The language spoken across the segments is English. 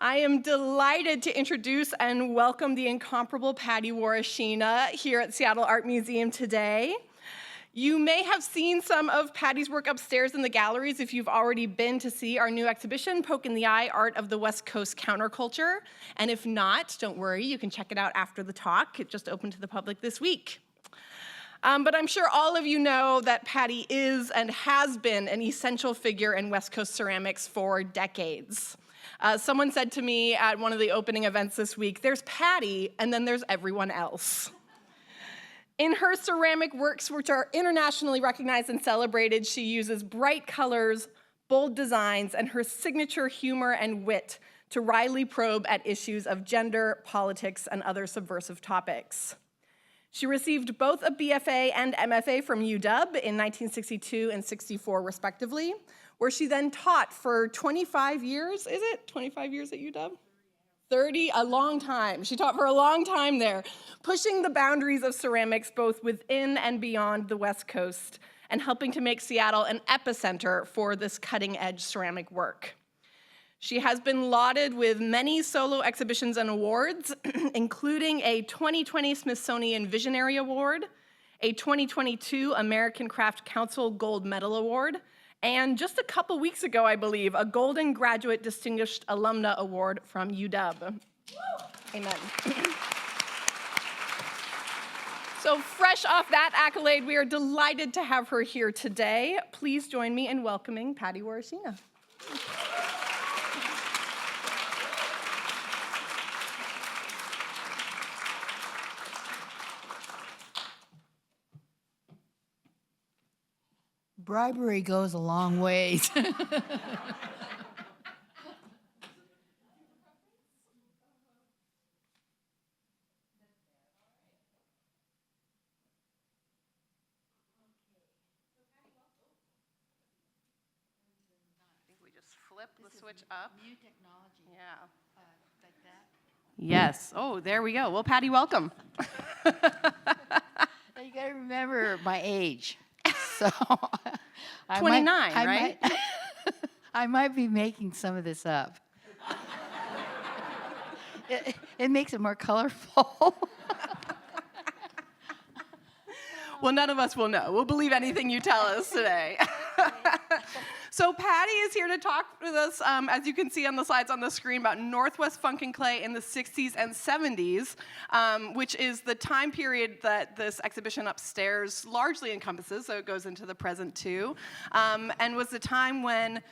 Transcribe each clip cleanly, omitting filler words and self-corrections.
I am delighted to introduce and welcome the incomparable Patti Warashina here at Seattle Art Museum today. You may have seen some of Patti's work upstairs in the galleries if you've already been to see our new exhibition, Poke in the Eye, Art of the West Coast Counterculture. And if not, don't worry, you can check it out after the talk. It just opened to the public this week. But I'm sure all of you know that Patti is and has been an essential figure in West Coast ceramics for decades. Someone said to me at one of the opening events this week, there's Patti, and then there's everyone else. In her ceramic works, which are internationally recognized and celebrated, she uses bright colors, bold designs, and her signature humor and wit to wryly probe at issues of gender, politics, and other subversive topics. She received both a BFA and MFA from UW in 1962 and 64, respectively, where she then taught for 25 years, is it? 25 years at UW? 30, a long time. She taught for a long time there, pushing the boundaries of ceramics both within and beyond the West Coast and helping to make Seattle an epicenter for this cutting-edge ceramic work. She has been lauded with many solo exhibitions and awards, including a 2020 Smithsonian Visionary Award, a 2022 American Craft Council Gold Medal Award, and just a couple weeks ago, I believe, a Golden Graduate Distinguished Alumna Award from UW. Amen. So fresh off that accolade, we are delighted to have her here today. Please join me in welcoming Patti Warashina. Bribery goes a long ways. I think we just flip the switch up. New technology. Yeah. Like that. Yes. Oh, there we go. Well, Patti, welcome. Now you got to remember my age. So 29, right? I might be making some of this up. It makes it more colorful. Well, none of us will know. We'll believe anything you tell us today. So Patti is here to talk with us, as you can see on the slides on the screen, about Northwest funk and clay in the 60s and 70s, which is the time period that this exhibition upstairs largely encompasses, so it goes into the present too, and was the time when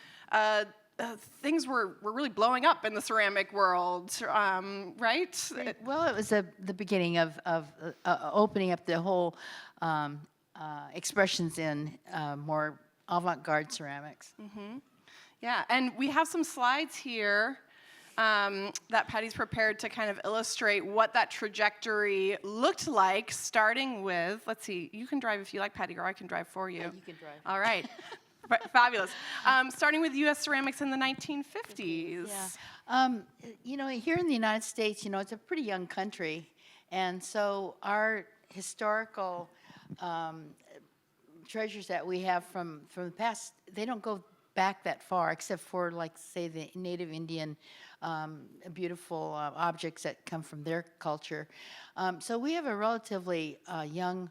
things were really blowing up in the ceramic world, right? Well, it was the beginning of opening up the whole expressions in more avant-garde ceramics. Mm-hmm. Yeah, and we have some slides here that Patti's prepared to kind of illustrate what that trajectory looked like, starting with, let's see, you can drive if you like, Patti, or I can drive for you. Yeah, you can drive. All right. Fabulous. Starting with U.S. ceramics in the 1950s. Yeah. You know, here in the United States, you know, it's a pretty young country, and so our historical treasures that we have from the past, they don't go back that far, except for, like, say, the native Indian beautiful objects that come from their culture. So we have a relatively young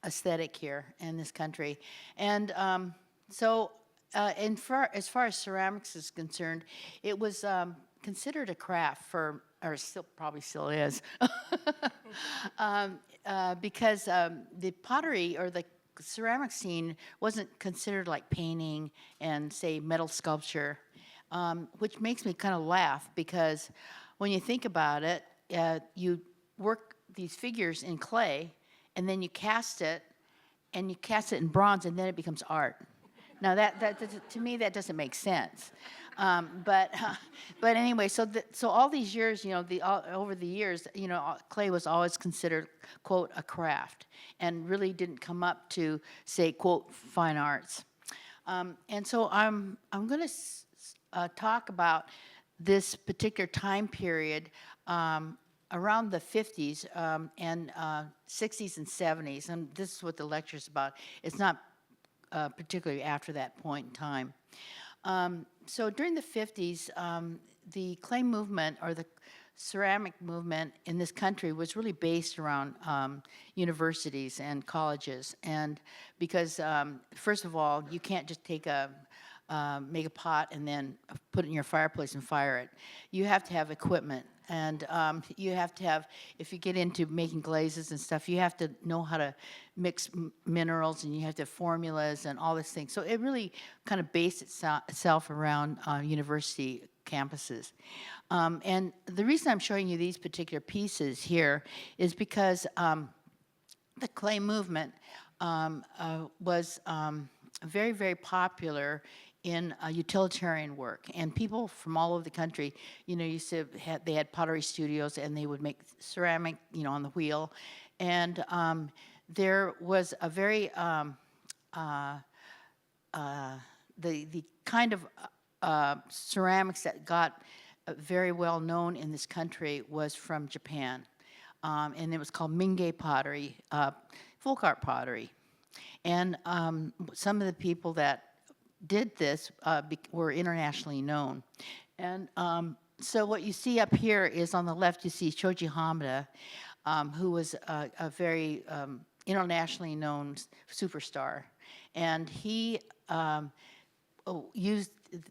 aesthetic here in this country. And as far as ceramics is concerned, it was considered a craft or probably still is, because the pottery or the ceramic scene wasn't considered like painting and, say, metal sculpture, which makes me kind of laugh, because when you think about it, you work these figures in clay, and then you cast it in bronze, and then it becomes art. Now that to me, that doesn't make sense. But anyway, so all these years, you know, over the years, you know, clay was always considered, quote, a craft, and really didn't come up to, say, quote, fine arts. And so I'm going to talk about this particular time period around the 50s and 60s and 70s, and this is what the lecture's about. It's not particularly after that point in time. So during the 50s, the clay movement or the ceramic movement in this country was really based around universities and colleges. And because, first of all, you can't just take make a pot and then put it in your fireplace and fire it. You have to have equipment. And you have to have, if you get into making glazes and stuff, you have to know how to mix minerals, and you have to have formulas and all this thing. So it really kind of based itself around university campuses. And the reason I'm showing you these particular pieces here is because the clay movement was very, very popular in utilitarian work, and people from all over the country, used to they had pottery studios, and they would make ceramic, on the wheel, and there was a very the kind of ceramics that got very well known in this country was from Japan, and it was called Mingei pottery, folk art pottery, and some of the people that did this were internationally known. And so what you see up here is on the left, you see Shoji Hamada, who was a very internationally known superstar. And he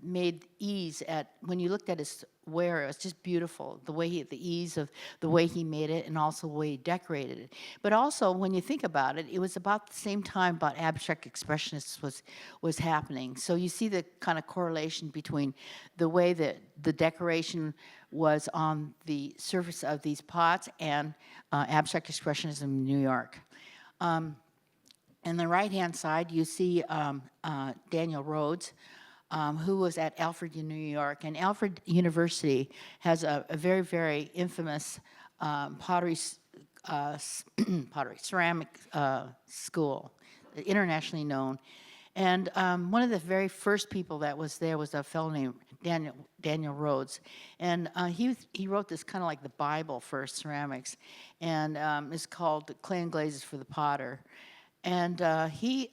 made ease when you looked at his ware, it was just beautiful, the ease of the way he made it, and also the way he decorated it. But also, when you think about it, it was about the same time about abstract expressionists was happening. So you see the kind of correlation between the way that the decoration was on the surface of these pots and abstract expressionism in New York. On the right-hand side, you see Daniel Rhodes, who was at Alfred in New York. And Alfred University has a very, very infamous ceramic school, internationally known. And one of the very first people that was there was a fellow named Daniel Rhodes. And he wrote this kind of like the Bible for ceramics. And it's called Clay and Glazes for the Potter. And we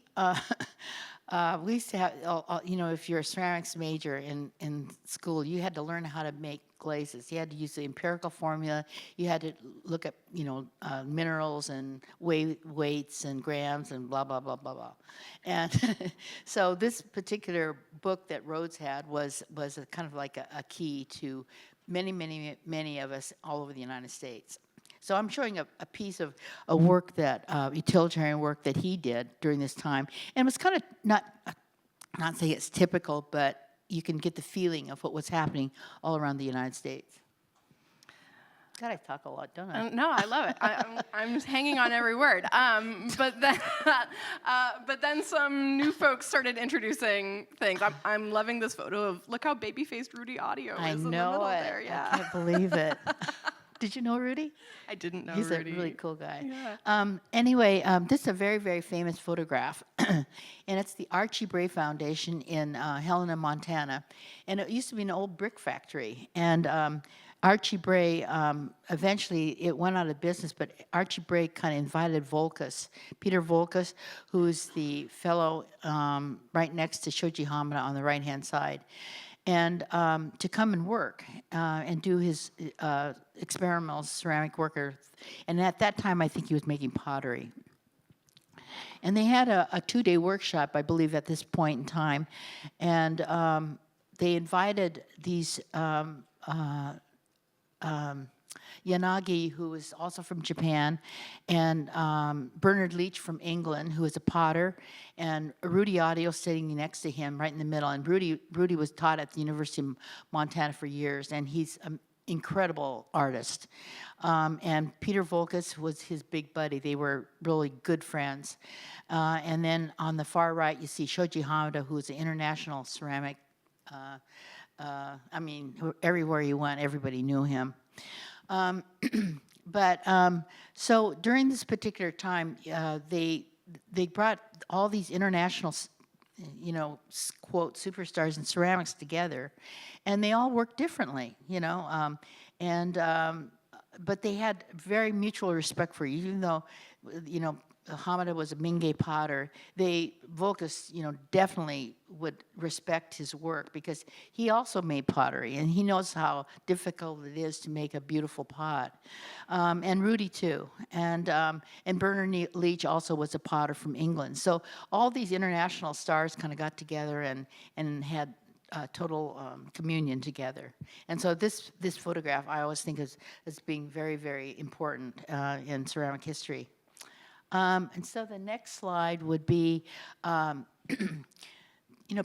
used to have, if you're a ceramics major in school, you had to learn how to make glazes. You had to use the empirical formula. You had to look at, minerals and weights and grams and blah, blah, blah, blah, blah. And so this particular book that Rhodes had was a kind of like a key to many, many, many of us all over the United States. So I'm showing a piece of a work that, utilitarian work that he did during this time. And it was kind of not saying it's typical, but you can get the feeling of what was happening all around the United States. God, I talk a lot, don't I? No, I love it. I'm hanging on every word. But then some new folks started introducing things. I'm loving this photo of, look how baby-faced Rudy Audio is in the middle there. Yeah. I can't believe it. Did you know Rudy? I didn't know He's Rudy. a really cool guy. Yeah. Anyway, this is a very, very famous photograph. And it's the Archie Bray Foundation in Helena, Montana. And it used to be an old brick factory. And Archie Bray, eventually it went out of business, but Archie Bray kind of invited Voulkos, Peter Voulkos, who's the fellow right next to Shoji Hamada on the right-hand side, and to come and work and do his experimental ceramic worker. And at that time, I think he was making pottery. And they had a 2-day workshop, I believe, at this point in time. And they invited these Yanagi, who was also from Japan, and Bernard Leach from England, who is a potter, and Rudy Audio sitting next to him right in the middle. And Rudy was taught at the University of Montana for years, and he's an incredible artist. And Peter Voulkos was his big buddy. They were really good friends. And then on the far right, you see Shoji Hamada, who is an international ceramic. Everywhere you went, everybody knew him. So during this particular time, they brought all these international, quote, superstars in ceramics together, and they all worked differently, but they had very mutual respect for you, even though, Hamada was a Mingei potter. Voulkos, definitely would respect his work because he also made pottery and he knows how difficult it is to make a beautiful pot. And Rudy too. And Bernard Leach also was a potter from England. So all these international stars kind of got together and had total communion together. And so this photograph I always think as being very, very important in ceramic history. And so the next slide would be,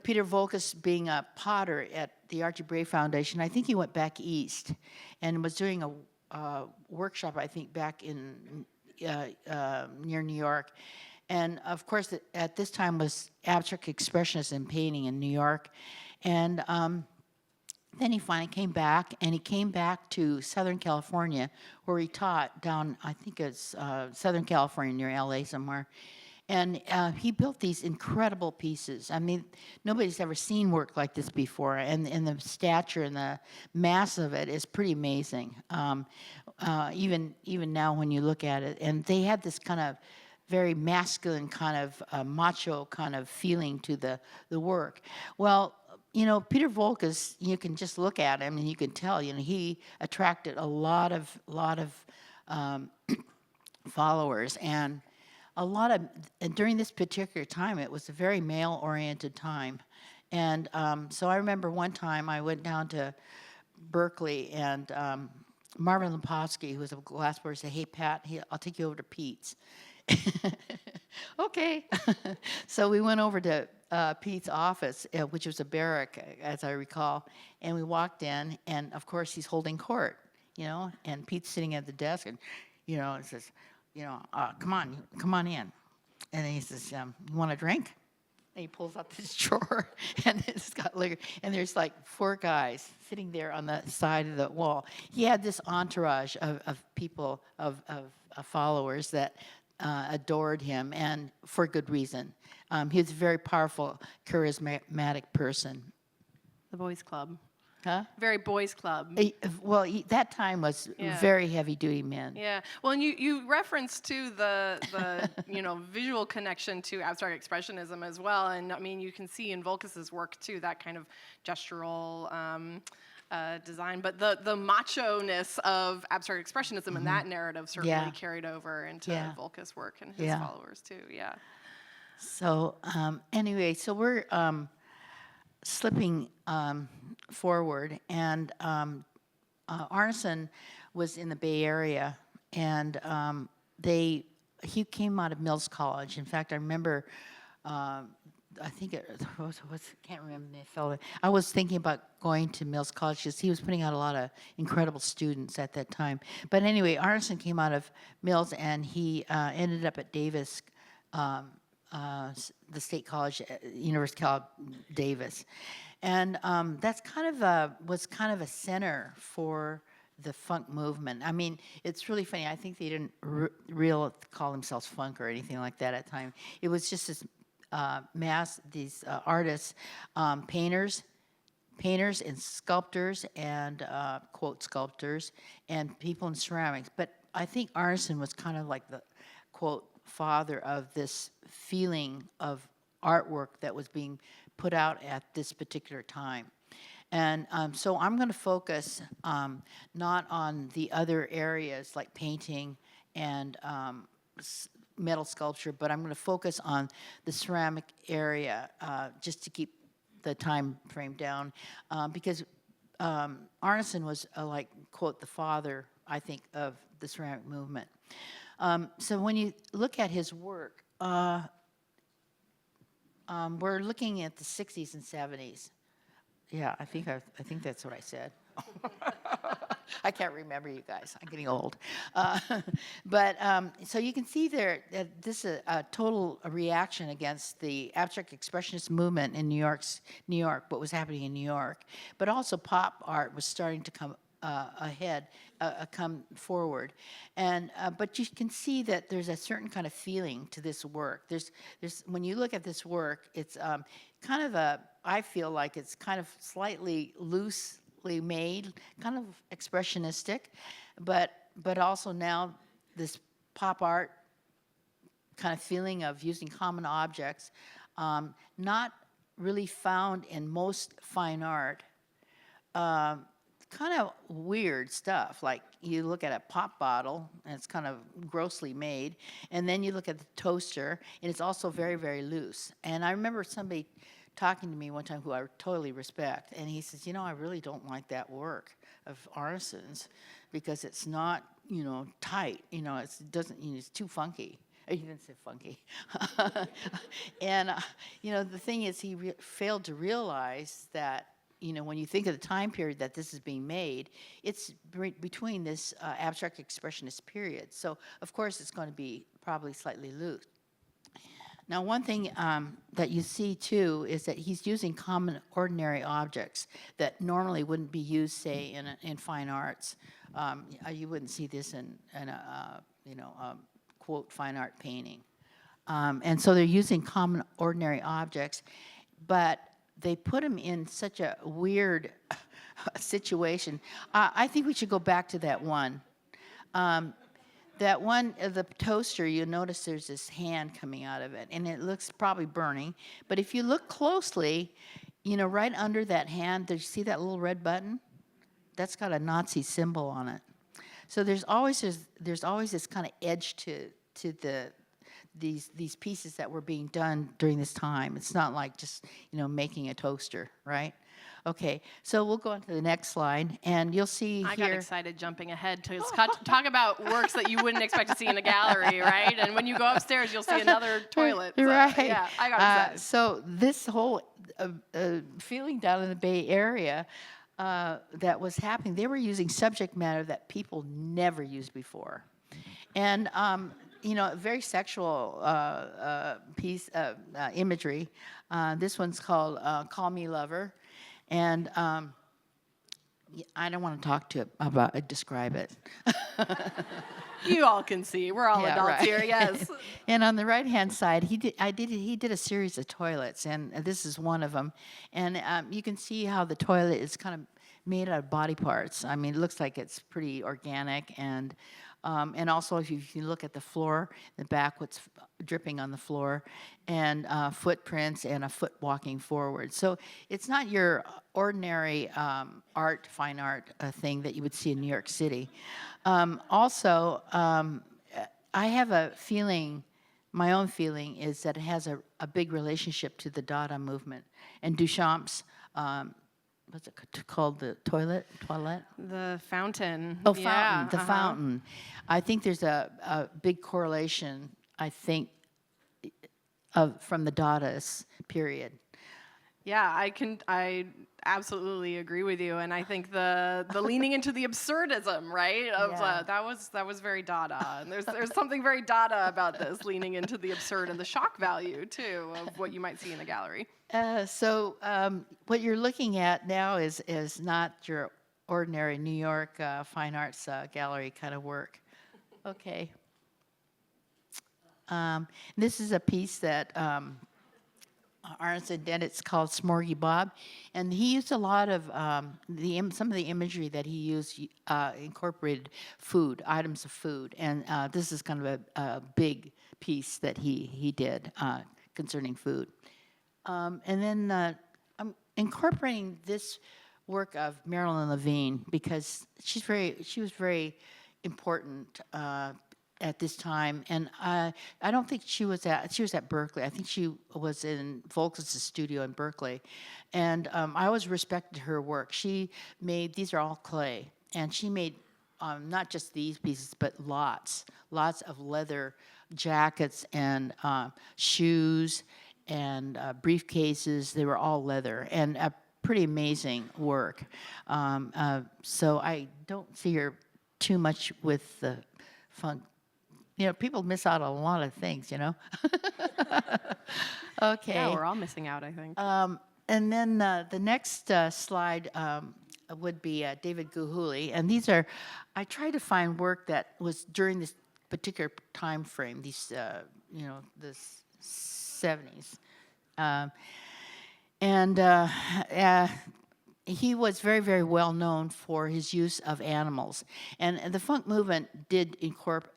Peter Voulkos being a potter at the Archie Bray Foundation. I think he went back east and was doing a workshop, I think, back in near New York. And of course, at this time was abstract expressionism painting in New York. And then he finally came back, and he came back to Southern California, where he taught down, I think it's Southern California near LA somewhere. And he built these incredible pieces. I mean, nobody's ever seen work like this before, and the stature and the mass of it is pretty amazing. Even now when you look at it, and they had this kind of very masculine kind of macho kind of feeling to the work. Well, Peter Voulkos, you can just look at him and you can tell, he attracted a lot of followers and during this particular time, it was a very male-oriented time. And so I remember one time I went down to Berkeley and Marvin Lepofsky, who was a glassblower, said, "Hey, Pat, I'll take you over to Pete's." Okay. So we went over to Pete's office, which was a barrack, as I recall, and we walked in, and of course he's holding court, and Pete's sitting at the desk, and it says, come on in, and he says, you want a drink? And he pulls out this drawer, and it's got liquor, and there's like 4 guys sitting there on the side of the wall. He had this entourage of people, of followers that adored him, and for good reason. He was a very powerful, charismatic person. The boys' club. Huh? Very boys' club. That time was very heavy-duty men. Yeah. Well, and you referenced to the visual connection to abstract expressionism as well, and I mean you can see in Voulkos's work too that kind of gestural design, but the macho-ness of abstract expressionism and that narrative certainly carried over into Voulkos' work and his followers too. Yeah. So anyway, so we're slipping forward, and Arneson was in the Bay Area, and he came out of Mills College. In fact, I remember. I think it was, can't remember the fellow. I was thinking about going to Mills College because he was putting out a lot of incredible students at that time. But anyway, Arneson came out of Mills, and he ended up at Davis, the State College, University College Davis. And that's was kind of a center for the funk movement. I mean, it's really funny. I think they didn't call themselves funk or anything like that at the time. It was just this these artists, painters and sculptors and quote sculptors and people in ceramics. But I think Arneson was kind of like the quote father of this feeling of artwork that was being put out at this particular time. And so I'm going to focus not on the other areas like painting and metal sculpture, but I'm going to focus on the ceramic area just to keep the time frame down, because Arneson was like quote the father, I think, of the ceramic movement. So when you look at his work, we're looking at the 60s and 70s. Yeah, I think that's what I said. I can't remember, you guys. I'm getting old. But so you can see there that this is a total reaction against the abstract expressionist movement in New York, what was happening in New York. But also pop art was starting to come come forward. And but you can see that there's a certain kind of feeling to this work. There's when you look at this work, it's kind of I feel like it's kind of slightly loosely made, kind of expressionistic, but also now this pop art kind of feeling of using common objects, not really found in most fine art. Kind of weird stuff, like you look at a pop bottle and it's kind of grossly made, and then you look at the toaster and it's also very, very loose. And I remember somebody talking to me one time who I totally respect, and he says, I really don't like that work of Arneson's because it's not, tight, it doesn't, it's too funky. He didn't say funky. And, the thing is, he failed to realize that, when you think of the time period that this is being made, it's between this abstract expressionist period. So, of course, it's going to be probably slightly loose. Now, one thing that you see, too, is that he's using common, ordinary objects that normally wouldn't be used, say, in fine arts. You wouldn't see this in a, quote, fine art painting. And so they're using common, ordinary objects, but they put them in such a weird situation. I think we should go back to that one. That one, the toaster, you notice there's this hand coming out of it, and it looks probably burning. But if you look closely, right under that hand, do you see that little red button? That's got a Nazi symbol on it. So there's always this kind of edge to these pieces that were being done during this time. It's not like just, making a toaster, right? Okay, so we'll go on to the next slide, and you'll see I here. got excited jumping ahead to talk about works that you wouldn't expect to see in a gallery, right? And when you go upstairs, you'll see another toilet. So, Right. Yeah, I got excited. So this whole feeling down in the Bay Area that was happening, they were using subject matter that people never used before. And very sexual piece of imagery. This one's called Call Me Lover. And I don't want to talk to it about describe it. You all can see. We're all Yeah, adults right. here, yes. And on the right-hand side, he did a series of toilets, and this is one of them. And you can see how the toilet is kind of made out of body parts. I mean, it looks like it's pretty organic, and also if you look at the floor, the back, what's dripping on the floor, and footprints and a foot walking forward. So it's not your ordinary fine art thing that you would see in New York City. Also, I have a feeling, my own feeling is that it has a big relationship to the Dada movement. And Duchamp's, what's it called, the toilet? The fountain. Oh, Yeah, fountain, the fountain. I think there's a big correlation, I think, from the Dadaist period. Yeah, I absolutely agree with you, and I think the leaning into the absurdism, right? Of Yeah. that was very Dada, and there's something very Dada about this leaning into the absurd and the shock value too of what you might see in a gallery. So what you're looking at now is not your ordinary New York fine arts gallery kind of work. Okay. This is a piece that Arneson did. It's called Smorgy Bob, and he used a lot of some of the imagery that he used incorporated items of food, and this is kind of a big piece that he did concerning food. And then I'm incorporating this work of Marilyn Levine because she was very important at this time, and I don't think she was at Berkeley. I think she was in Voulkos' studio in Berkeley, and I always respected her work. These are all clay, and she made not just these pieces, but lots of leather jackets and shoes and briefcases. They were all leather, and pretty amazing work. So I don't see her too much with the funk. People miss out on a lot of things, Okay. Yeah, we're all missing out, I think. And then the next slide would be David Guhuli. And I tried to find work that was during this particular time frame, the 70s. He was very, very well known for his use of animals. And the funk movement did incorporate,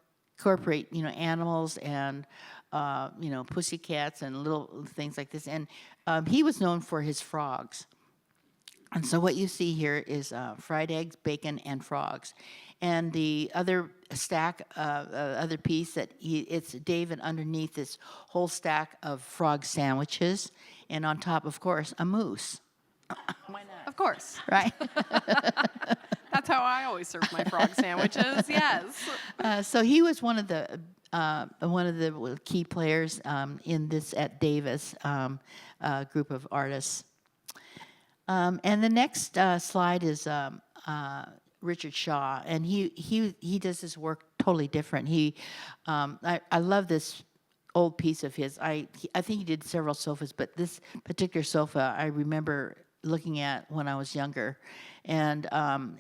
animals and pussycats and little things like this. And he was known for his frogs. And so what you see here is fried eggs, bacon, and frogs. And the other stack, other piece it's David underneath this whole stack of frog sandwiches, and on top, of course, a moose. Why not? Of course. Right. That's how I always serve my frog sandwiches. Yes. So he was one of the key players in this at Davis group of artists. And the next slide is Richard Shaw, and he does his work totally different. I love this old piece of his. I think he did several sofas, but this particular sofa I remember looking at when I was younger, and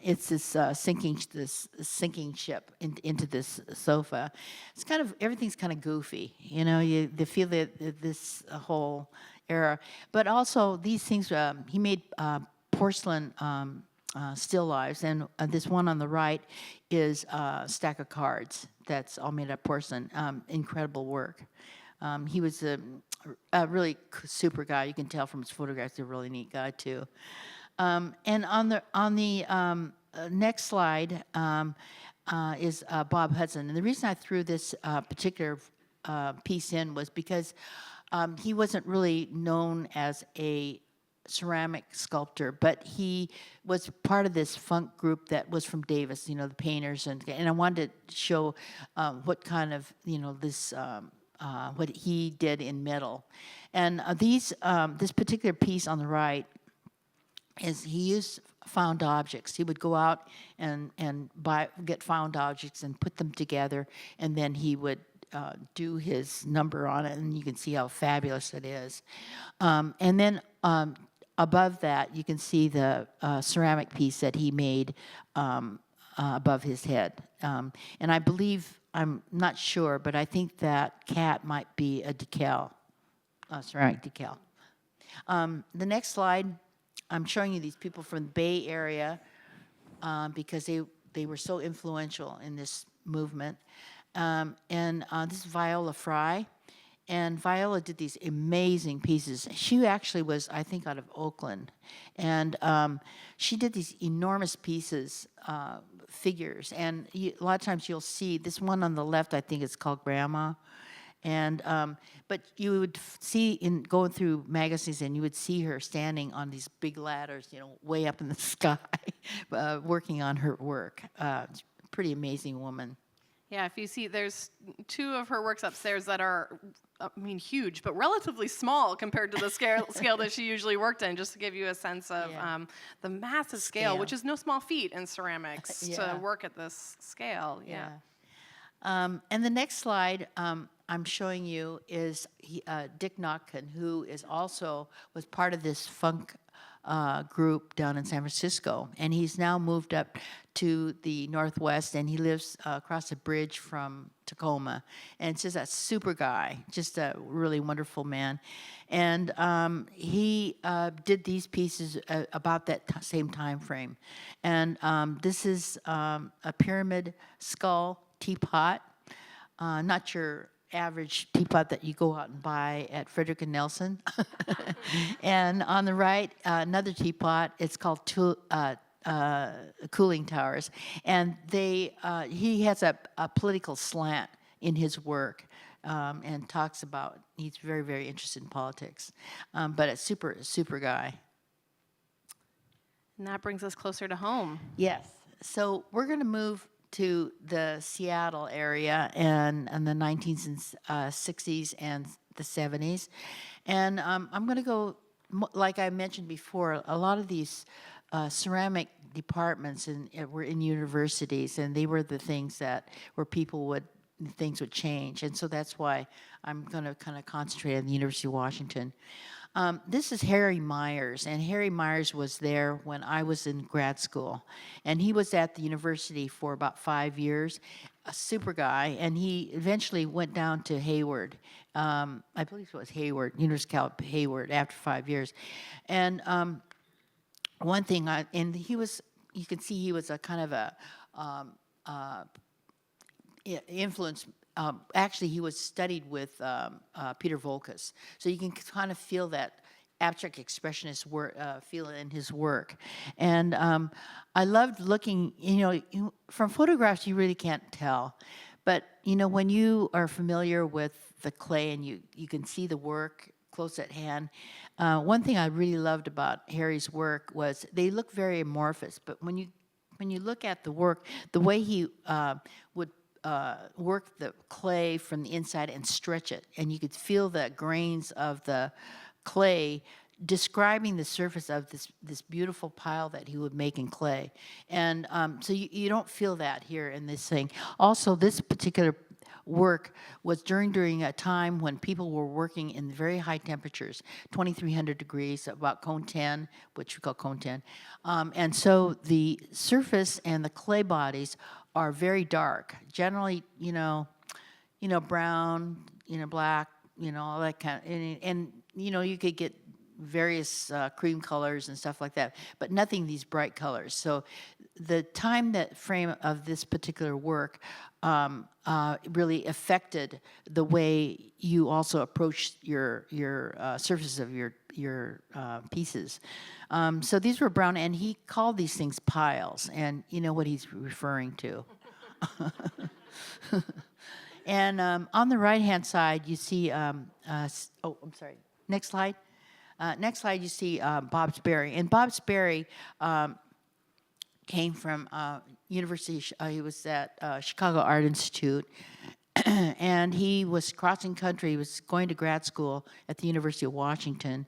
it's this sinking ship into this sofa. It's kind of everything's kind of goofy, you feel that this whole era, but also these things. He made porcelain still lifes, and this one on the right is a stack of cards that's all made of porcelain. Incredible work. He was a really super guy. You can tell from his photographs, he's a really neat guy too. And on the next slide is Bob Hudson. And the reason I threw this particular piece in was because he wasn't really known as a ceramic sculptor, but he was part of this funk group that was from Davis, the painters, and I wanted to show what kind of, this, what he did in metal. And this particular piece on the right is he used found objects. He would go out and get found objects and put them together, and then he would do his number on it, and you can see how fabulous it is. And then above that, you can see the ceramic piece that he made above his head. And I believe, I'm not sure, but I think that cat might be a decal, a ceramic decal. The next slide, I'm showing you these people from the Bay Area because they were so influential in this movement. And this is Viola Fry. And Viola did these amazing pieces. She actually was, I think, out of Oakland. And she did these enormous pieces, figures. And a lot of times you'll see, this one on the left, I think it's called Grandma. And but you would see going through magazines, and you would see her standing on these big ladders, way up in the sky, working on her work. Pretty amazing woman. Yeah, if you see, there's two of her works upstairs that are, huge, but relatively small compared to the scale that she usually worked in, just to give you a sense of the massive scale, which is no small feat in ceramics to work at this scale. Yeah. And the next slide I'm showing you is Dick Notkin, who was part of this funk group down in San Francisco, and he's now moved up to the Northwest, and he lives across a bridge from Tacoma, and it's just a super guy, just a really wonderful man. And he did these pieces about that same time frame. And this is a pyramid skull teapot, not your average teapot that you go out and buy at Frederick and Nelson. And on the right, another teapot. It's called Cooling Towers, and he has a political slant in his work, and talks about he's very, very interested in politics, but a super guy. And that brings us closer to home. Yes. So we're going to move to the Seattle area and in the 1960s and the 70s. And I'm going to go, like I mentioned before, a lot of these ceramic departments were in universities, and they were the things where things would change. And so that's why I'm going to kind of concentrate on the University of Washington. This is Harry Myers, and Harry Myers was there when I was in grad school. And he was at the university for about 5 years, a super guy, and he eventually went down to Hayward. I believe it was Hayward, University of Hayward, after 5 years. And one thing, you can see he was a kind of a influence actually, he was studied with Peter Voulkos, so you can kind of feel that abstract expressionist feel in his work. And I loved looking, from photographs you really can't tell, but when you are familiar with the clay and you can see the work close at hand, one thing I really loved about Harry's work was they look very amorphous, but when you look at the work, the way he would work the clay from the inside and stretch it, and you could feel the grains of the clay describing the surface of this beautiful pile that he would make in clay. And so you don't feel that here in this thing. Also, this particular work was during a time when people were working in very high temperatures, 2,300 degrees, about cone 10, which we call cone 10. And so the surface and the clay bodies are very dark, generally, brown, black, all that kind of, and you could get various cream colors and stuff like that, but nothing these bright colors. So the time that frame of this particular work really affected the way you also approach your surface of your pieces. So these were brown, and he called these things piles, and you know what he's referring to. And on the right-hand side, you see, I'm sorry, next slide. Next slide, you see Bob Sperry. And Bob Sperry came from University, he was at Chicago Art Institute, and he was crossing country. He was going to grad school at the University of Washington.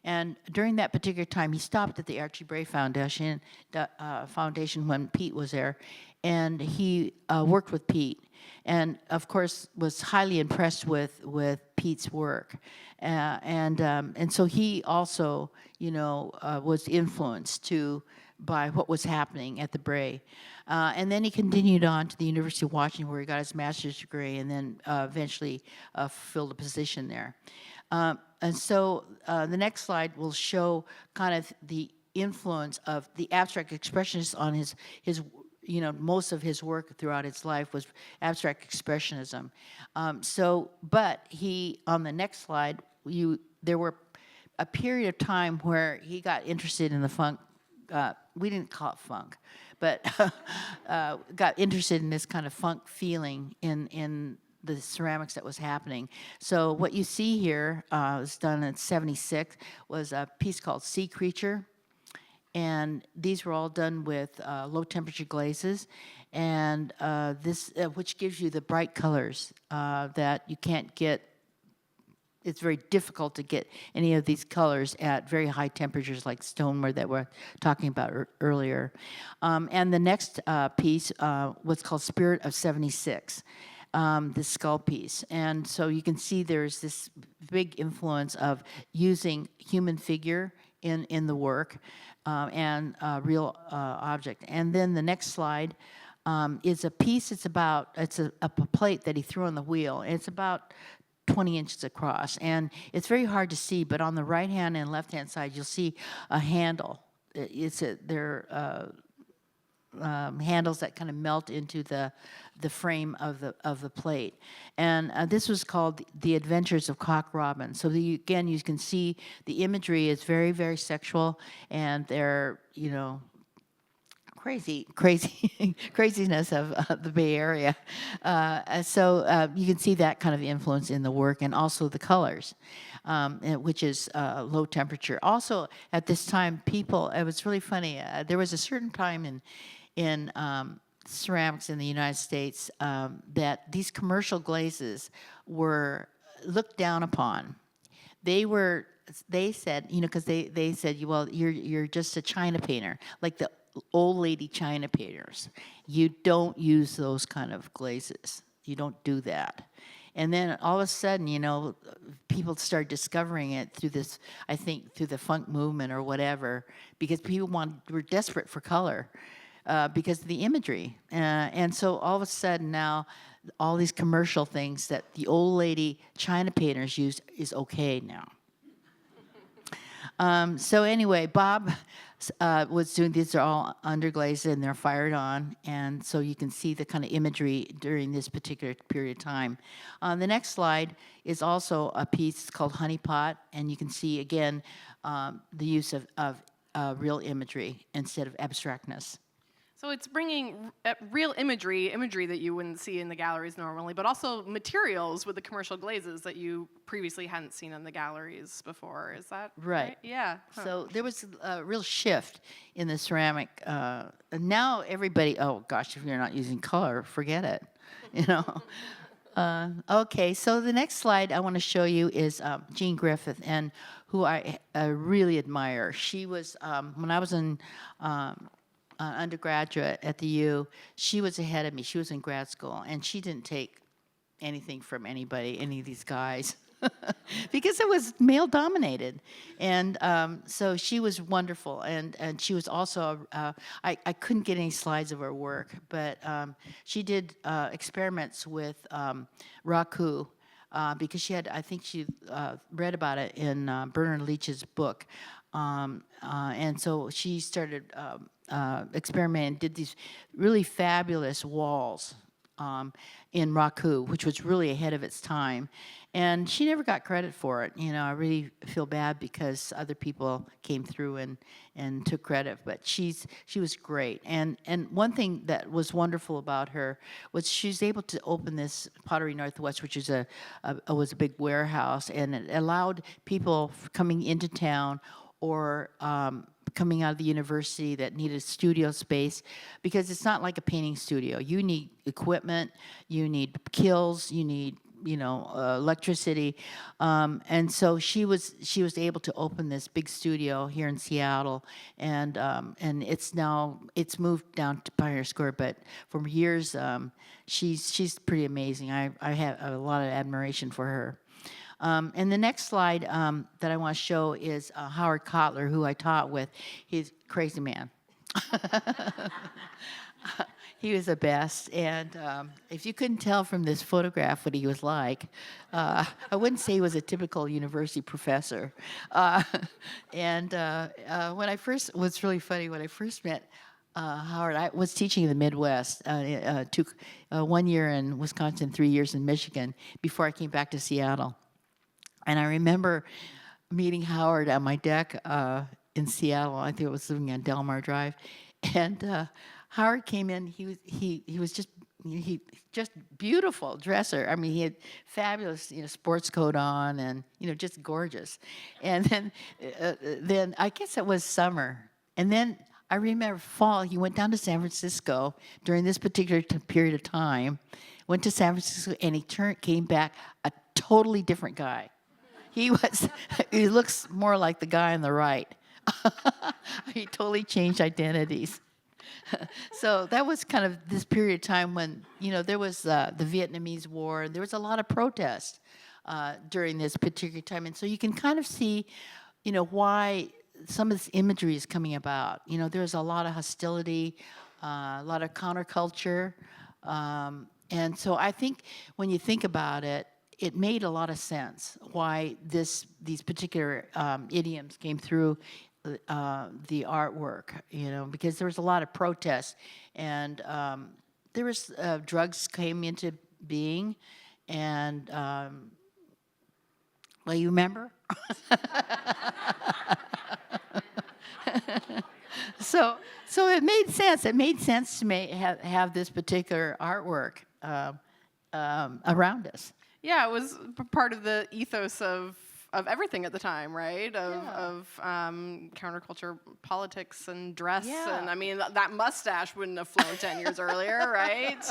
And during that particular time, he stopped at the Archie Bray Foundation when Pete was there, and he worked with Pete. And of course, was highly impressed with Pete's work, and so he also, was influenced by what was happening at the Bray. And then he continued on to the University of Washington, where he got his master's degree, and then eventually filled a position there. And so the next slide will show kind of the influence of the abstract expressionist on his most of his work throughout his life was abstract expressionism. But he, on the next slide, there were a period of time where he got interested in the funk. We didn't call it funk, but got interested in this kind of funk feeling in the ceramics that was happening. So what you see here was done in '76, was a piece called Sea Creature. And these were all done with low temperature glazes, and this which gives you the bright colors that you can't get. It's very difficult to get any of these colors at very high temperatures like stoneware that we're talking about earlier. And the next piece was called Spirit of '76. This skull piece. And so you can see there's this big influence of using human figure in the work and real object. And then the next slide is a piece, it's a plate that he threw on the wheel, and it's about 20 inches across. And it's very hard to see, but on the right-hand and left-hand side, you'll see a handle. They're handles that kind of melt into the frame of the plate, and this was called The Adventures of Cock Robin. So again, you can see the imagery is very, very sexual, and they're craziness of the Bay Area. So you can see that kind of influence in the work, and also the colors, which is low temperature. Also, at this time, it was really funny. There was a certain time in ceramics in the United States that these commercial glazes were looked down upon. They said, because they said, well, you're just a China painter, like the old lady China painters. You don't use those kind of glazes. You don't do that. And then all of a sudden, people started discovering it through this, I think, through the funk movement or whatever, because people were desperate for color. Because of the imagery. And so all of a sudden now, all these commercial things that the old lady China painters used is okay now. So anyway, Bob was doing, these are all underglazed and they're fired on, and so you can see the kind of imagery during this particular period of time. The next slide is also a piece called Honey Pot, and you can see again the use of real imagery instead of abstractness. So it's bringing real imagery that you wouldn't see in the galleries normally, but also materials with the commercial glazes that you previously hadn't seen in the galleries before. Is that right? Yeah. Huh. So there was a real shift in the ceramic. Now everybody, oh gosh, if you're not using color, forget it. You know. Okay, so the next slide I want to show you is Jean Griffith, and who I really admire. She was when I was in undergraduate at the U, she was ahead of me. She was in grad school, and she didn't take anything from anybody, any of these guys, because it was male dominated. And so she was wonderful, and she was also, I couldn't get any slides of her work, but she did experiments with raku, because she had, I think she read about it in Bernard Leach's book. And so she started experimenting, did these really fabulous walls in raku, which was really ahead of its time. And she never got credit for it. You know, I really feel bad because other people came through and took credit, but she was great. And one thing that was wonderful about her was she was able to open this Pottery Northwest, which is was a big warehouse, and it allowed people coming into town or coming out of the university that needed studio space, because it's not like a painting studio. You need equipment, you need kilns, you need, you know, electricity, and so she was able to open this big studio here in Seattle, and it's moved down to Pioneer Square, but for years she's pretty amazing. I have a lot of admiration for her. And the next slide that I want to show is Howard Kottler, who I taught with. He's a crazy man. He was the best, and if you couldn't tell from this photograph what he was like, I wouldn't say he was a typical university professor. And when I first, what's really funny, when I first met Howard, I was teaching in the Midwest, took 1 year in Wisconsin, 3 years in Michigan, before I came back to Seattle. And I remember meeting Howard on my deck in Seattle. I think I was living on Delmar Drive, and Howard came in. He was just beautiful dresser. I mean, he had fabulous, you know, sports coat on, and, you know, just gorgeous. And then I guess it was summer, and then I remember fall. He went down to San Francisco during this particular period of time. Went to San Francisco, and he came back a totally different guy. He looks more like the guy on the right. He totally changed identities. So that was kind of this period of time when, you know, there was the Vietnamese War. There was a lot of protest during this particular time. And so you can kind of see, you know, why some of this imagery is coming about. You know, there's a lot of hostility, a lot of counterculture. And so I think when you think about it, it made a lot of sense why these particular idioms came through the artwork, you know, because there was a lot of protest, and there was drugs came into being, and well, you remember? So it made sense. It made sense to me have this particular artwork around us. Yeah, it was part of the ethos of everything at the time, right? Of counterculture politics and dress. Yeah. And I mean, that mustache wouldn't have flown 10 years earlier, right?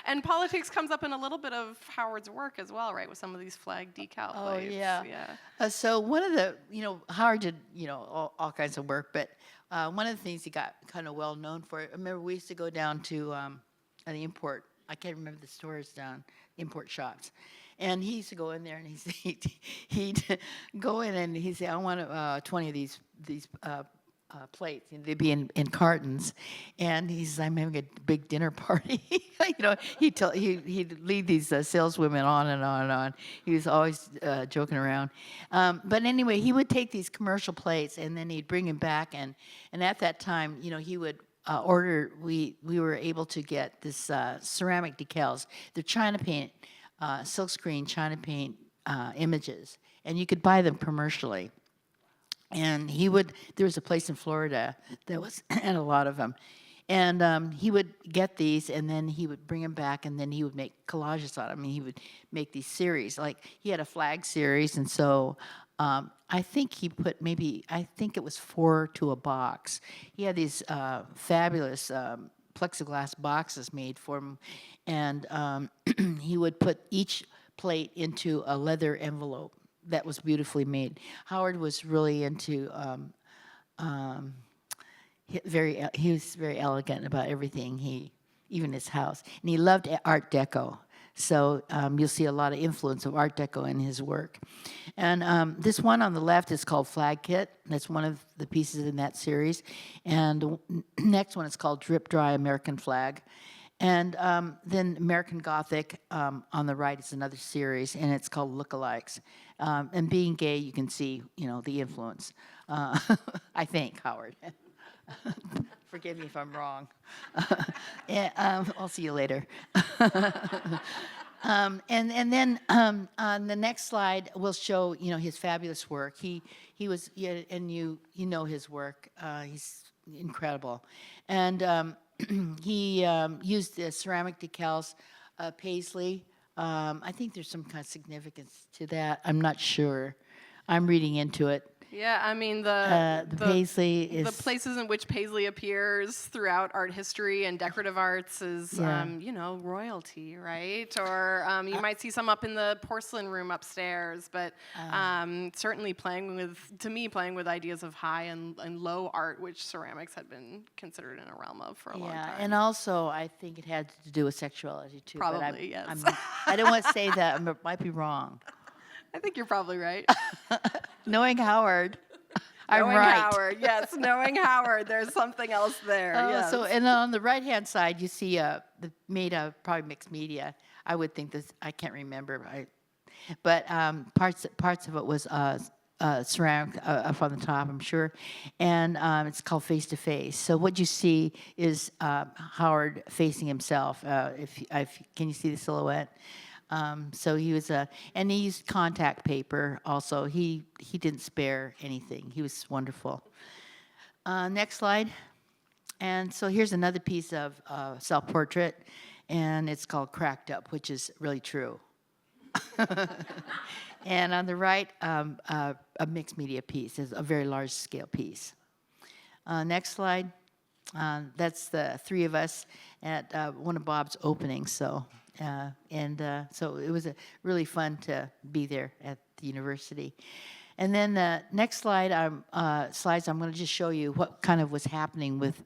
And politics comes up in a little bit of Howard's work as well, right? With some of these flag decal plates. Oh, yeah. So one of the, you know, Howard did, you know, all kinds of work, but one of the things he got kind of well known for, I remember we used to go down to an import, I can't remember the stores down, import shops. And he used to go in there, and he'd go in and he'd say, "I want 20 of these plates. And they'd be in cartons. And he says, I'm having a big dinner party. He'd lead these saleswomen on and on and on. He was always joking around. But anyway, he would take these commercial plates, and then he'd bring them back. And at that time, he would order, we were able to get this ceramic decals. They're China paint, silkscreen China paint images. And you could buy them commercially. And there was a place in Florida that had a lot of them. And he would get these, and then he would bring them back, and then he would make collages on them. And he would make these series. Like, he had a flag series, and so I think he put I think it was 4 to a box. He had these fabulous plexiglass boxes made for him, and he would put each plate into a leather envelope that was beautifully made. Howard was really into he was very elegant about everything. Even his house, and he loved Art Deco. So you'll see a lot of influence of Art Deco in his work. And this one on the left is called Flag Kit. That's one of the pieces in that series. And the next one is called Drip Dry American Flag. And then American Gothic on the right is another series, and it's called Lookalikes. And being gay, you can see, the influence. I think, Howard. Forgive me if I'm wrong. I'll see you later. And then on the next slide, we'll show his fabulous work. He was, and you know his work. He's incredible, and he used the ceramic decals, Paisley. I think there's some kind of significance to that. I'm not sure. I'm reading into it. Yeah, I mean the Paisley is the places in which Paisley appears throughout art history and decorative arts is royalty, right? Or you might see some up in the porcelain room upstairs, but certainly playing with ideas of high and low art, which ceramics had been considered in a realm of for a long time. And also I think it had to do with sexuality too. Probably, yes. I don't want to say that. I might be wrong. I think you're probably right. Knowing Howard, I'm right. Howard, yes, knowing Howard, there's something else there. Yes. So, and on the right-hand side, you see made of probably mixed media. I would think this. I can't remember, but parts of it was ceramic up on the top, I'm sure, and it's called Face to Face. So what you see is Howard facing himself. Can you see the silhouette? So he was and he used contact paper also. He didn't spare anything. He was wonderful. Next slide. And so here's another piece of self-portrait, and it's called Cracked Up, which is really true. And on the right, a mixed media piece. It's a very large scale piece. Next slide. That's the three of us at one of Bob's openings. So it was really fun to be there at the university. And then the next slide, slides, I'm going to just show you what kind of was happening with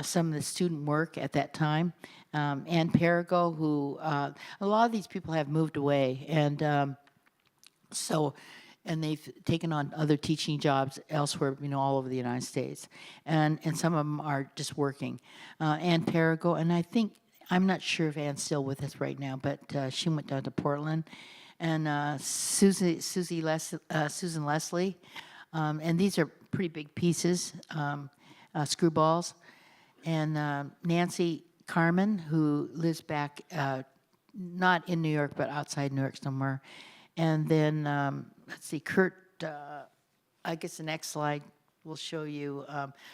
some of the student work at that time. Ann Perigo, who a lot of these people have moved away, and they've taken on other teaching jobs elsewhere, all over the United States, and some of them are just working. Ann Perigo, and I'm not sure if Ann's still with us right now, but she went down to Portland. And Susan Leslie, and these are pretty big pieces, screwballs. And Nancy Carmen, who lives back, not in New York, but outside New York somewhere. And then, let's see, Kurt, I guess the next slide will show you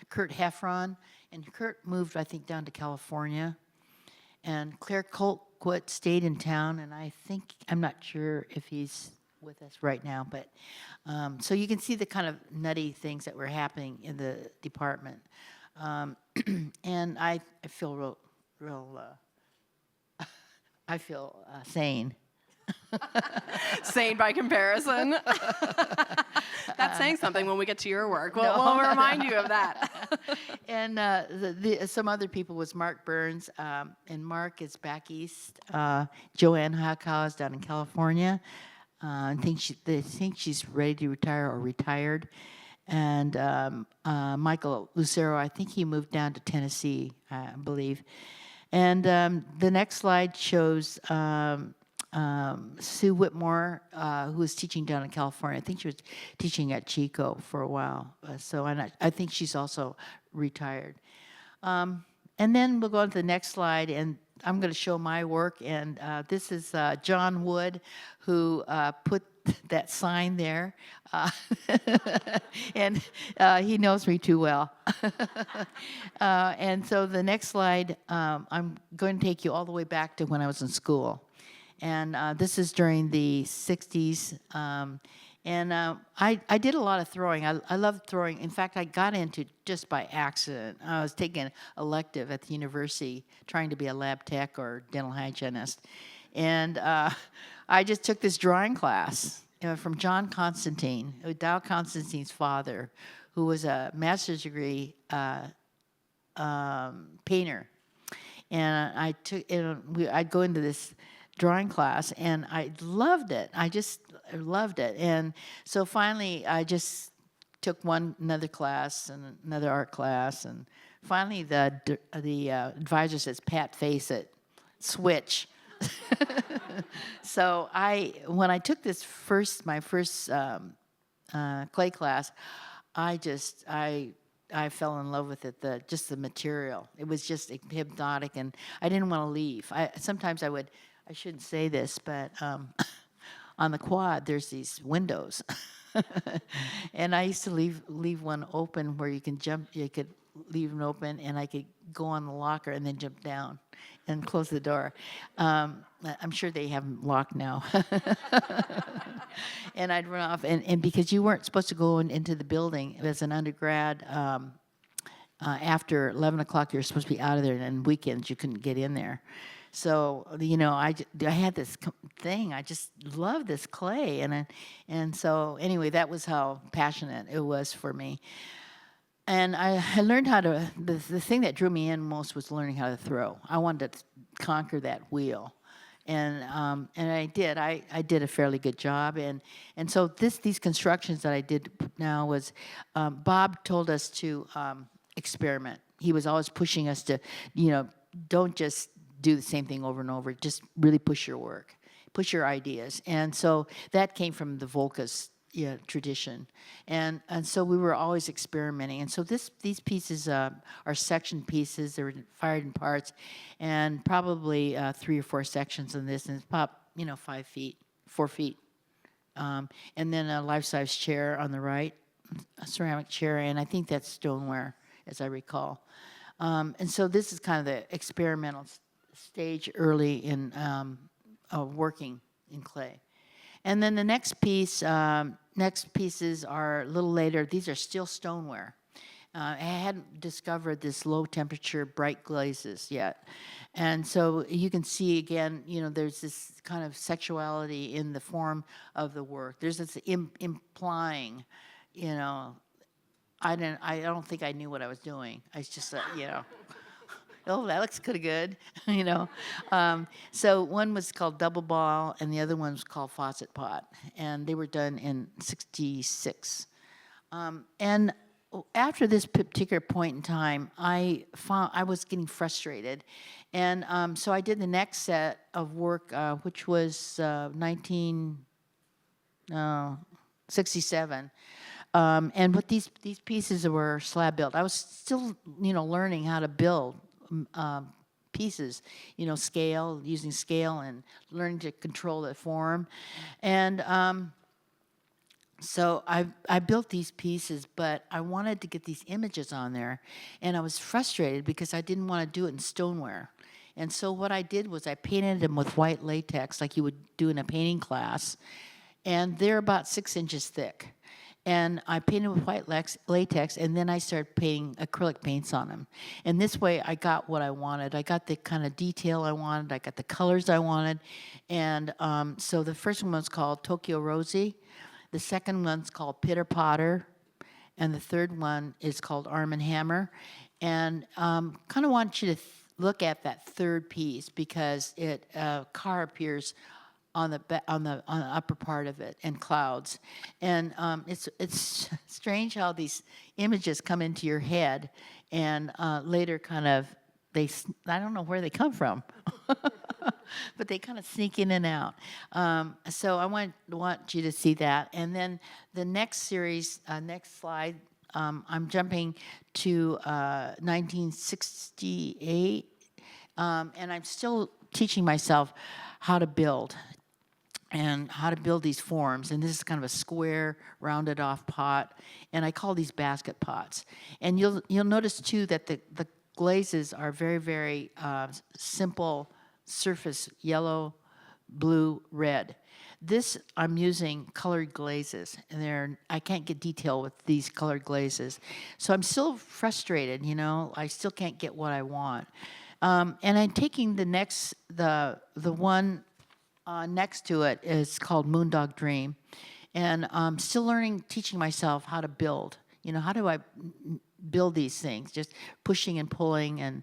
Kurt Heffron. And Kurt moved, I think, down to California. And Claire Colquitt stayed in town, and I'm not sure if he's with us right now, but so you can see the kind of nutty things that were happening in the department. And I feel I feel sane. Sane by comparison. That's saying something when we get to your work. We'll remind you of that. And some other people was Mark Burns, and Mark is back east. Joanne Hakow is down in California. They think she's ready to retire or retired. and Michael Lucero, I think he moved down to Tennessee, I believe. And the next slide shows Sue Whitmore, who was teaching down in California. I think she was teaching at Chico for a while. I think she's also retired. And then we'll go on to the next slide, and I'm going to show my work. And this is John Wood, who put that sign there. And he knows me too well. And so the next slide, I'm going to take you all the way back to when I was in school. And this is during the 60s. I did a lot of throwing. I loved throwing. In fact, I got into just by accident. I was taking an elective at the university, trying to be a lab tech or dental hygienist. And I just took this drawing class from John Constantine, Dow Constantine's father, who was a master's degree painter. And I'd go into this drawing class, and I loved it. I just loved it. And so finally, I just took another class and another art class, and finally the advisor says, "Pat, face it, switch." So when I took my first clay class, I fell in love with it. Just the material, it was just hypnotic, and I didn't want to leave. Sometimes I shouldn't say this, but on the quad, there's these windows. And I used to leave one open where you could leave it open, and I could go on the locker and then jump down and close the door. I'm sure they have them locked now. And I'd run off, and because you weren't supposed to go into the building as an undergrad, after 11 o'clock, you're supposed to be out of there, and on weekends, you couldn't get in there. So, I had this thing. I just loved this clay. And so, anyway, that was how passionate it was for me. And I learned how to, the thing that drew me in most was learning how to throw. I wanted to conquer that wheel. And I did. I did a fairly good job. And so these constructions that I did now was, Bob told us to experiment. He was always pushing us to, don't just do the same thing over and over. Just really push your work, push your ideas. And so that came from the Voulkos tradition. And so we were always experimenting. And so these pieces are section pieces. They're fired in parts, and probably 3 or 4 sections in this, and it's about 4 feet. And then a life-size chair on the right, a ceramic chair, and I think that's stoneware, as I recall. And so this is kind of the experimental stage early in working in clay. And then the next pieces are a little later. These are still stoneware. I hadn't discovered this low temperature bright glazes yet. And so you can see again, there's this kind of sexuality in the form of the work. There's this implying, I don't think I knew what I was doing. I was just, oh, that looks kind of good, So one was called Double Ball, and the other one was called Faucet Pot, and they were done in '66. And after this particular point in time, I found I was getting frustrated, and so I did the next set of work, which was 1967. And what these pieces were slab built. I was still, learning how to build pieces, using scale and learning to control the form. And so I built these pieces, but I wanted to get these images on there, and I was frustrated because I didn't want to do it in stoneware. And so what I did was I painted them with white latex like you would do in a painting class, and they're about 6 inches thick. And I painted with white latex, and then I started painting acrylic paints on them. And this way, I got what I wanted. I got the kind of detail I wanted. I got the colors I wanted. And so the first one was called Tokyo Rosie. The second one's called Pitter Potter. And the third one is called Arm and Hammer. And kind of want you to look at that third piece because car appears on the upper part of it, and clouds. And it's strange how these images come into your head, and later kind of I don't know where they come from, but they kind of sneak in and out. So I want you to see that. And then the next series, next slide, I'm jumping to 1968, and I'm still teaching myself how to build and how to build these forms. And this is kind of a square, rounded off pot, and I call these basket pots. And you'll notice too that the glazes are very, very simple surface, yellow, blue, red. This, I'm using colored glazes, and I can't get detail with these colored glazes. So I'm still frustrated, I still can't get what I want. And I'm taking the one next to it is called Moondog Dream. And I'm still teaching myself how to build. How do I build these things? Just pushing and pulling,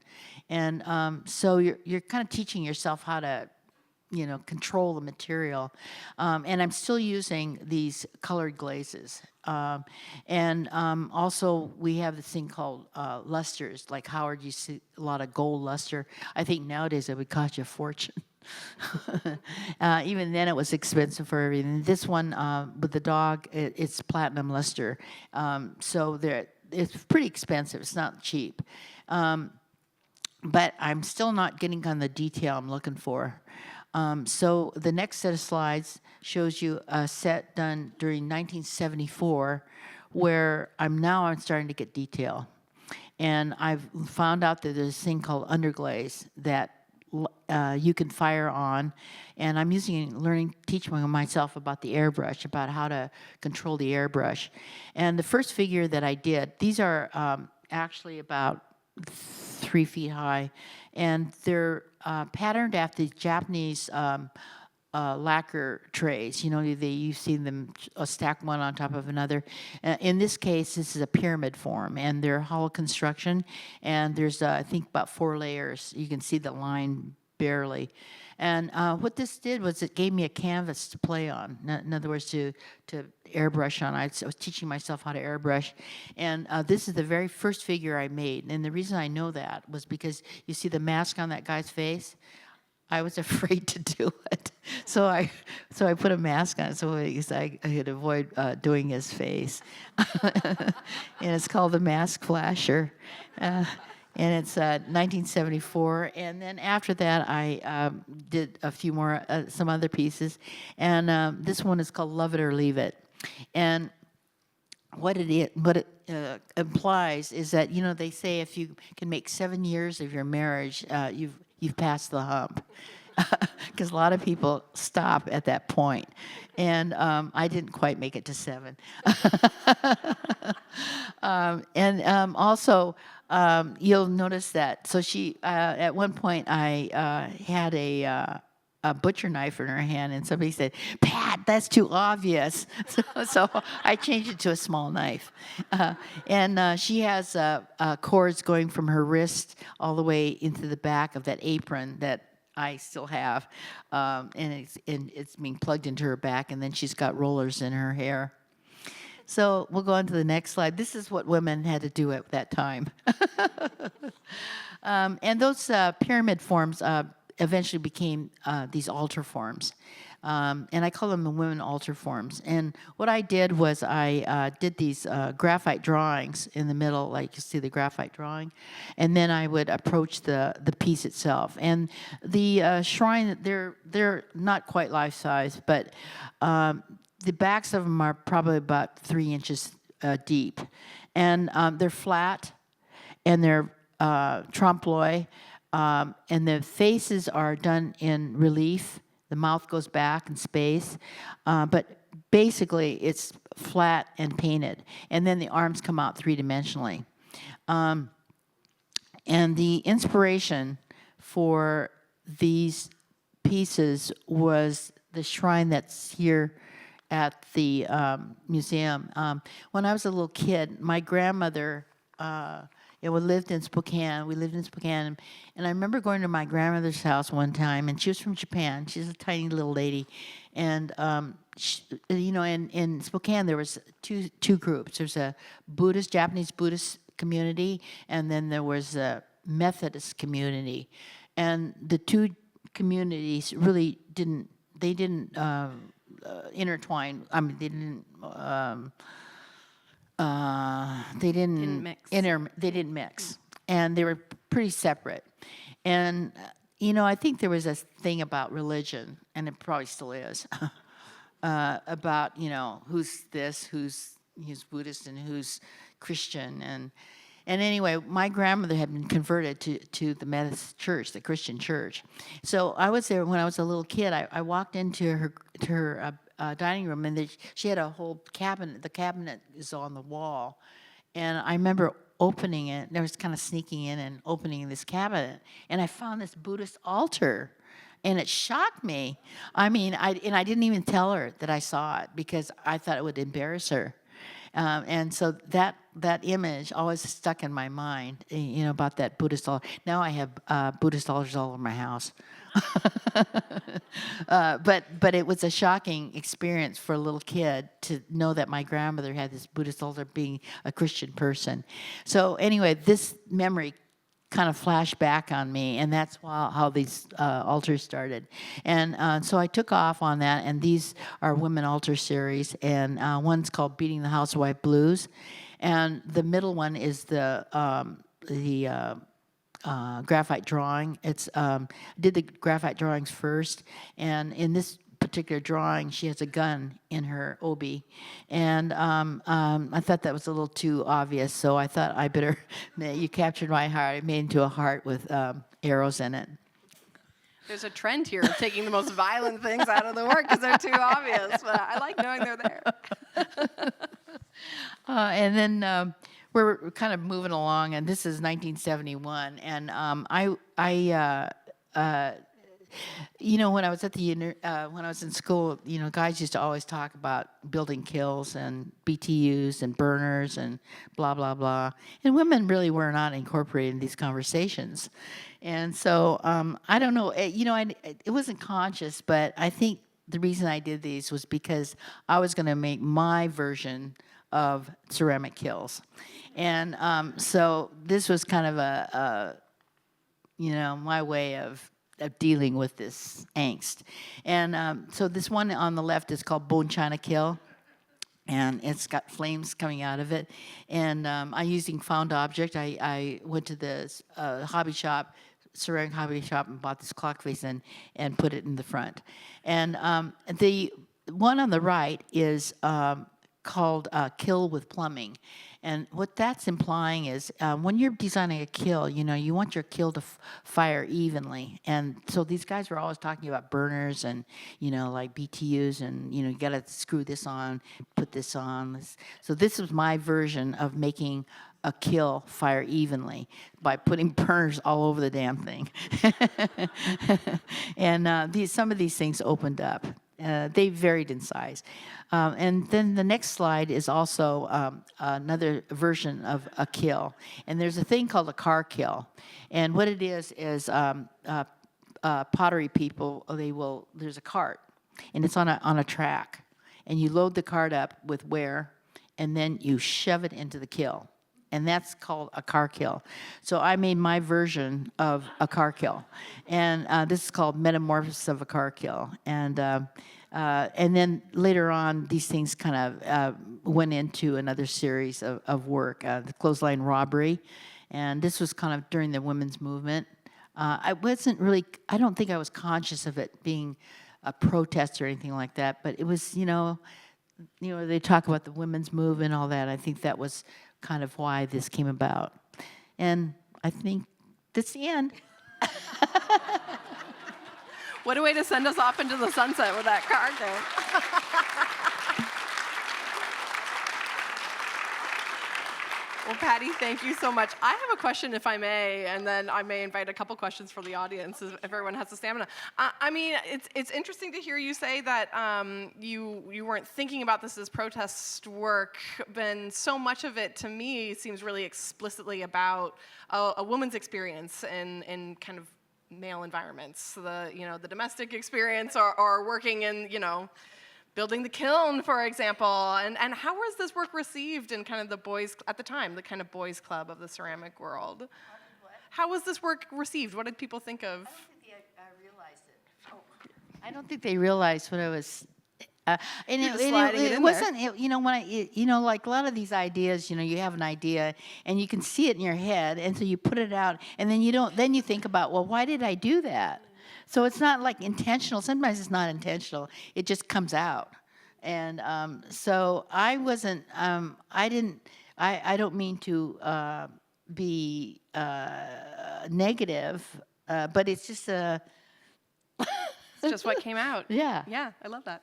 and so you're kind of teaching yourself how to, control the material. And I'm still using these colored glazes. And also we have this thing called lusters. Like Howard, you see a lot of gold luster. I think nowadays it would cost you a fortune. Even then it was expensive for everything. This one with the dog, it's platinum luster. So it's pretty expensive. It's not cheap. But I'm still not getting kind of the detail I'm looking for. So the next set of slides shows you a set done during 1974 where I'm starting to get detail. And I've found out that there's this thing called underglaze that you can fire on, and I'm teaching myself about the airbrush, about how to control the airbrush. And the first figure that I did, these are actually about 3 feet high, and they're patterned after the Japanese lacquer trays. You've seen them stack one on top of another. In this case, this is a pyramid form, and they're hollow construction, and there's, I think, about 4 layers. You can see the line barely. And what this did was it gave me a canvas to play on. In other words, to airbrush on. I was teaching myself how to airbrush. And this is the very first figure I made. And the reason I know that was because you see the mask on that guy's face? I was afraid to do it. So I put a mask on so I could avoid doing his face. And it's called the Mask Flasher. And it's 1974. And then after that, I did a few more, some other pieces. And this one is called Love It or Leave It. And what it implies is that, they say if you can make 7 years of your marriage, you've passed the hump. Because a lot of people stop at that point. And I didn't quite make it to 7. Also, you'll notice that. So she, at one point, I had a butcher knife in her hand, and somebody said, "Pat, that's too obvious." So I changed it to a small knife. And she has cords going from her wrist all the way into the back of that apron that I still have, and it's being plugged into her back, and then she's got rollers in her hair. So we'll go on to the next slide. This is what women had to do at that time. And those pyramid forms eventually became these altar forms. And I call them the women altar forms. And what I did was I did these graphite drawings in the middle, like you see the graphite drawing, and then I would approach the piece itself. And the shrine, they're not quite life size, but the backs of them are probably about 3 inches deep, and they're flat, and they're trompe-l'oeil, and the faces are done in relief. The mouth goes back in space, but basically it's flat and painted, and then the arms come out 3-dimensionally. And the inspiration for these pieces was the shrine that's here at the museum. When I was a little kid, my grandmother And we lived in Spokane. And I remember going to my grandmother's house one time, and she was from Japan. She's a tiny little lady, and in Spokane there was two groups. There's a Japanese Buddhist community, and then there was a Methodist community, and the two communities really didn't intertwine. I mean, they didn't mix. They didn't mix, and they were pretty separate. And I think there was a thing about religion, and it probably still is, about who's Buddhist and who's Christian, and anyway, my grandmother had been converted to the Methodist church, the Christian church. So I was there when I was a little kid. I walked into her dining room, and she had a whole cabinet. The cabinet is on the wall, and I remember opening it. And I was kind of sneaking in and opening this cabinet, and I found this Buddhist altar, and it shocked me. I mean, I didn't even tell her that I saw it because I thought it would embarrass her. And so that image always stuck in my mind, about that Buddhist altar. Now I have Buddhist altars all over my house. But it was a shocking experience for a little kid to know that my grandmother had this Buddhist altar, being a Christian person. So anyway, this memory kind of flashed back on me, and that's how these altars started. And so I took off on that, and these are women altar series, and one's called Beating the Housewife Blues, and the middle one is the graphite drawing. Did the graphite drawings first, and in this particular drawing, she has a gun in her obi, and I thought that was a little too obvious, so I thought I better, you captured my heart. I made into a heart with arrows in it. There's a trend here of taking the most violent things out of the work because they're too obvious, but I like knowing they're there. And then we're kind of moving along, and this is 1971, and when I was at when I was in school, guys used to always talk about building kilns and BTUs and burners and blah blah blah, and women really were not incorporated in these conversations. And so I don't know, it wasn't conscious, but I think the reason I did these was because I was going to make my version of ceramic kilns, and so this was kind of my way of dealing with this angst. And so this one on the left is called Bone China Kiln, and it's got flames coming out of it. And I'm using found object. I went to the ceramic hobby shop, and bought this clock face and put it in the front. And the one on the right is called Kill with Plumbing. And what that's implying is when you're designing a kiln, you want your kiln to fire evenly. And so these guys were always talking about burners and, like BTUs, and, you got to screw this on, put this on. So this was my version of making a kiln fire evenly by putting burners all over the damn thing. And some of these things opened up. They varied in size. And then the next slide is also another version of a kiln. And there's a thing called a car kiln. And what it is pottery people, there's a cart, and it's on a track. And you load the cart up with ware, and then you shove it into the kiln. And that's called a car kiln. So I made my version of a car kiln. And this is called Metamorphosis of a Car Kiln. And then later on, these things kind of went into another series of work, the clothesline robbery. And this was kind of during the women's movement. I don't think I was conscious of it being a protest or anything like that, but it was, they talk about the women's movement and all that. I think that was kind of why this came about. And I think that's the end. What a way to send us off into the sunset with that card there. Well, Patti, thank you so much. I have a question, if I may, and then I may invite a couple questions from the audience if everyone has the stamina. I mean, it's interesting to hear you say that you weren't thinking about this as protest work, but so much of it, to me, seems really explicitly about a woman's experience in kind of male environments, the domestic experience, or working in building the kiln, for example, and how was this work received in kind of the boys at the time, the kind of boys club of the ceramic world? How was this work received? What did people think of? I don't think I realized it. I don't think they realized what I was. And it wasn't. Like a lot of these ideas, you have an idea and you can see it in your head, and so you put it out, and then you don't. Then you think about, well, why did I do that? So it's not like intentional. Sometimes it's not intentional. It just comes out. And so I wasn't, I don't mean to be negative, but it's just a... It's just what came out. Yeah. Yeah, I love that.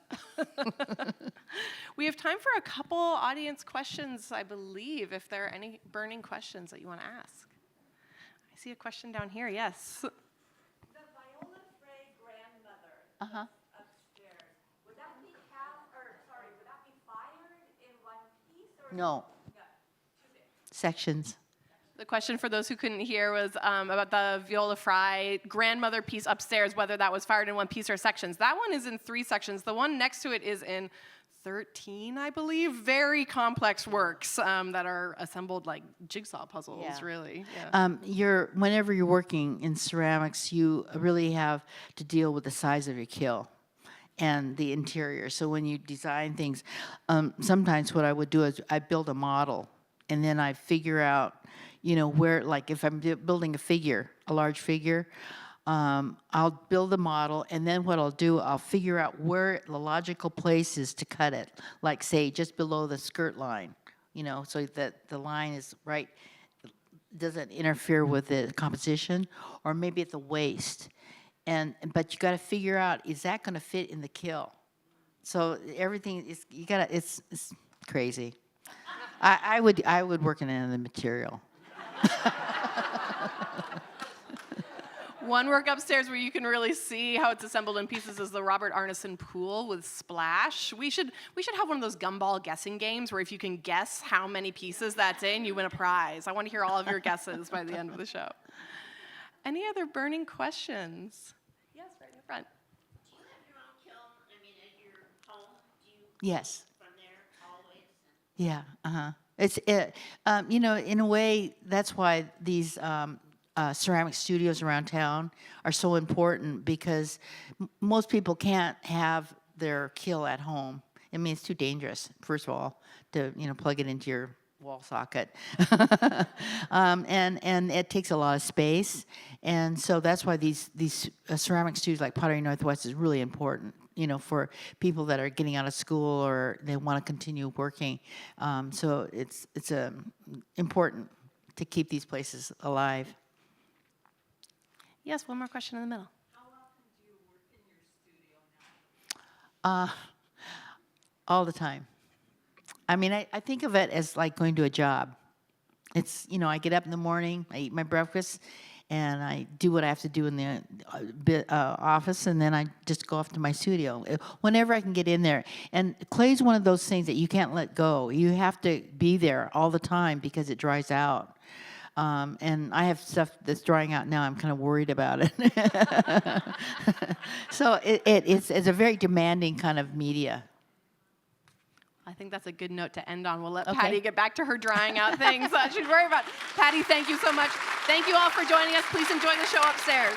We have time for a couple audience questions, I believe, if there are any burning questions that you want to ask. I see a question down here, yes. Upstairs. Would that be fired in one piece or No. Sections. The question for those who couldn't hear was about the Viola Fry grandmother piece upstairs, whether that was fired in one piece or sections. That one is in 3 sections. The one next to it is in 13, I believe. Very complex works that are assembled like jigsaw puzzles, really. Yeah. Whenever you're working in ceramics, you really have to deal with the size of your kiln and the interior. So when you design things, sometimes what I would do is I build a model, and then I figure out, where, like if I'm building a large figure, I'll build a model, and then what I'll do, I'll figure out where the logical place is to cut it. Like, say, just below the skirt line, so that the line is right, doesn't interfere with the composition, or maybe at the waist. But you got to figure out, is that going to fit in the kiln? So everything is, it's crazy. I would work in the material. One work upstairs where you can really see how it's assembled in pieces is the Robert Arneson pool with splash. We should have one of those gumball guessing games where if you can guess how many pieces that's in, you win a prize. I want to hear all of your guesses by the end of the show. Any other burning questions? Yes, right in the front. do you have your own kiln? I mean, at your home, do you Yes. from there always? Yeah. It's in a way, that's why these ceramic studios around town are so important, because most people can't have their kiln at home. I mean, it's too dangerous, first of all, to plug it into your wall socket, and it takes a lot of space, and so that's why these ceramic studios like Pottery Northwest is really important. For people that are getting out of school or they want to continue working, so it's important to keep these places alive. Yes, one more question in the middle. How often do you work in your studio now? All the time. I mean, I think of it as like going to a job. It's, I get up in the morning, I eat my breakfast, and I do what I have to do in the office, and then I just go off to my studio whenever I can get in there. And clay's one of those things that you can't let go. You have to be there all the time because it dries out. And I have stuff that's drying out now. I'm kind of worried about it. So it's a very demanding kind of media. I think that's a good note to end on. We'll let Patti get back to her drying out things. She's worried about. Patti, thank you so much. Thank you all for joining us. Please enjoy the show upstairs.